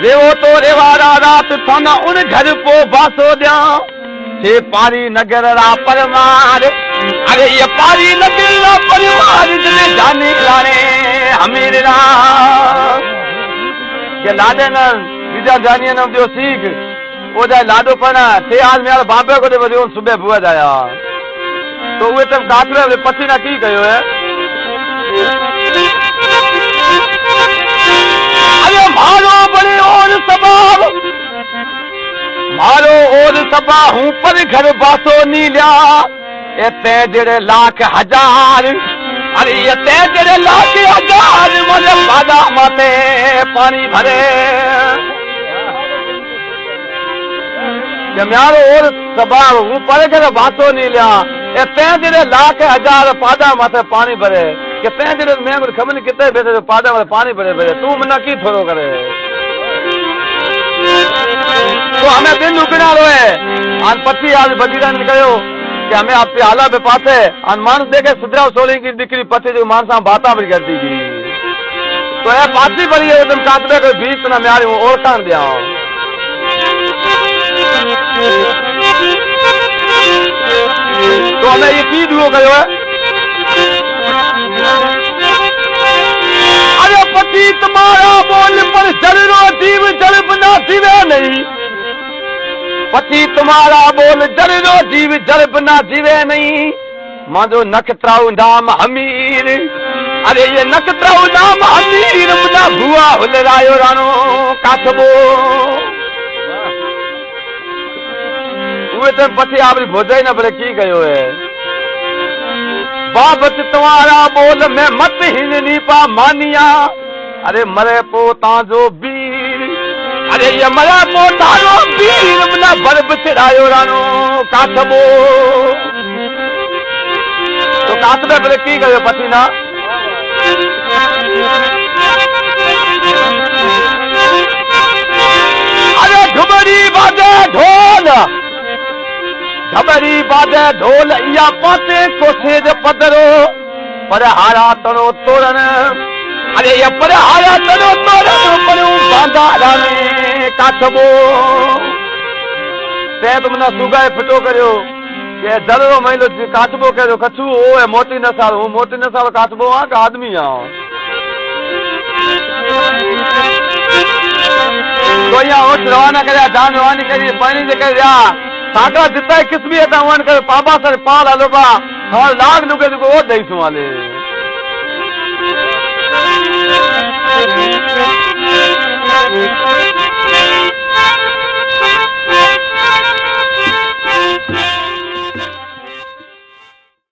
रेवो तो रेवारा रात थाना उन घर पो बासो दिया छे पारी नगर रा परमार अरे ये पारी नगर रा परिवार जिने जाने लाने हमीर रा के लाडे न बीजा जानिए न दियो सीख ओ जाए लाडो पना थे आज मेरा बाबे को दे बदियो सुबह बुआ जाया तो वे तब कातरे पति ना की कयो है अरे मारो बड़े और सबाब मारो और सबा हूँ पर घर बासो नीलिया ये ते जेड़े लाख हजार अरे ये ते जेड़े लाख हजार मुझे बादा माते पानी भरे ये मारो और सबा हूँ पर घर बासो नीलिया ये ते जेड़े लाख हजार पादा माते पानी भरे कि ते जेड़े मैं खबर कितने बेटे पादा माते पानी भरे भरे तू मना की थोड़ो करे तो हमें दिन उगना रोए आन पति आज बगीरा ने कहो कि हमें आप पे आला पे पासे आन मानस देखे सुधराव सोली की दिकरी पति जो मानसा बाता भी करती थी तो ये पासी बड़ी है तुम कातरे को बीच ना म्यारी हूँ और कान दिया तो हमें ये की दुओ कहो है अरे पति तुम्हारा बोल पर जलरो जीव जल बना जीवे नहीं पति तुम्हारा बोल जलरो जीव जल बना जीवे नहीं मांजो नखत्राऊ नाम अमीर अरे ये नखत्राऊ नाम अमीर बना भुआ हुलरायो रानो काठबो वे तो पति आपरी भोजाई न बड़े की गयो है बाबत तुम्हारा बोल मैं मत हिलनी पा मानिया अरे मरे पो ताजो वीर अरे ये मरे पो ताजो वीर बना बर्फ चढ़ायो रानो काठबो तो काठबे बड़े की गयो पति ना अरे घुमरी बाजे ढोल खबरी बाजे ढोल या पाते कोठे जे पदरो पर हारा तनो तोरण अरे ये पर हारा तनो तोरण परू बांधा राने काठबो ते तुमना सुगाए फटो करियो के जरो महीनो काठबो करियो कछु ओ है मोती न साल हूं मोती न साल काठबो आ का आदमी आ तो या उठ रवाना करया जान रवानी करी पानी जे करया सागा जितना किस भी है वन कर पापा सर पाल आलोबा और लाग नुके को दई सुवाले